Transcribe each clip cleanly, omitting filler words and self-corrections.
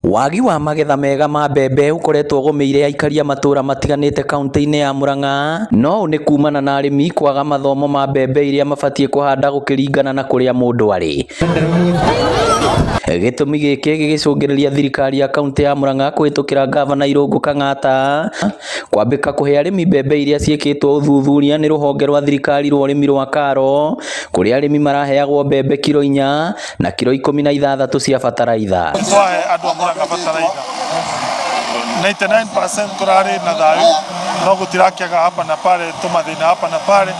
Wagi wa magetha mega ma mbembe ukoretwo gumeire aikaria matura matiganite kaunti-ini ya Murang'a, no ni kumana na arimi kwaga mathomo ma mbembe iria mabatie kuhanda gukiringana na kuria mundu ari. Gitumi giki gigicungiriria thirikari ya kaunti ya Murang'a kuhitukira gavana Irungu Kang'ata kwambika kuhe arimi mbembe iria ciikitwo uthuthuria ni ruhonge rwa thirikari rwa urimi rwa Karo, kuria arimi maraheagwo mbembe kilo 4 na kilo 16 cia bataraitha. 99% kurari na thayu no gutirakiaga hapa na pale tumathina hapa na pale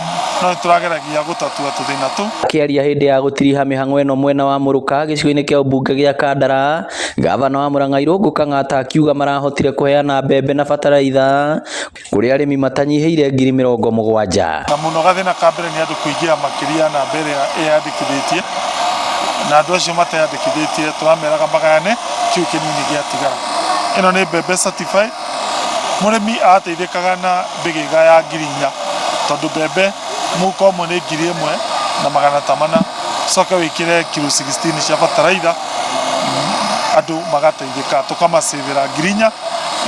no turageragia gutatua tuthina tu. Akiaria hindi ya gutiriha mihang'o eno mwena wa Muruka gicigo-ini kia ubunge gia Kandara, gavana wa Murang'a Irungu Kang'ata akiuga marahotire kuheana mbembe na bataraitha kuri arimi matanyihiire 70,000 na muno gathina kambere ni andu kuingira makiria na mbere yandikithitie na andu acio matayandikithitie turameraga magayane kiu kinini giatigara. Ino ni mbembe certified, murimi ateithikaga na bigiga ya 4,000 tondu mbembe muko umwe ni 1,800 soka wikire kilo 16 cia bataraitha andu magateithika tukamasivira 4,000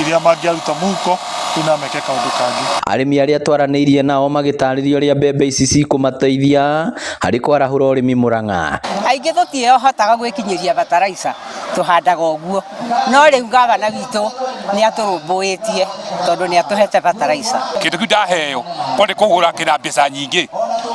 iria mangiaruta muko kuna meke kaundu kangi. Arimi aria twaraniirie nao magitaririo ria mbembe ici cikumateithia hari kwarahura urimi Murang'a. Aingi tutiehotaga gwikinyiria bataraitha tuhandaga uguo no riu gavana witu ni aturumbuitie tondu ni atuhete bataraitha kindu kiu ndaheo kondi kugura kina mbeca nyingi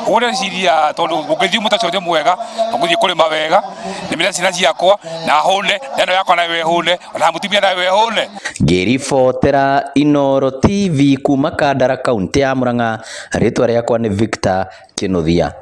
ugure ciria tondu ungithi mutacoje mwega nguthie kurima wega nimira cina ciakwa na hune neno yakwa na we hune na mutumia na we hune. Ngiribotera Inooro TV kuma Kandara kaunti ya Murang'a, ritwa riakwa ni Victor Kinuthia.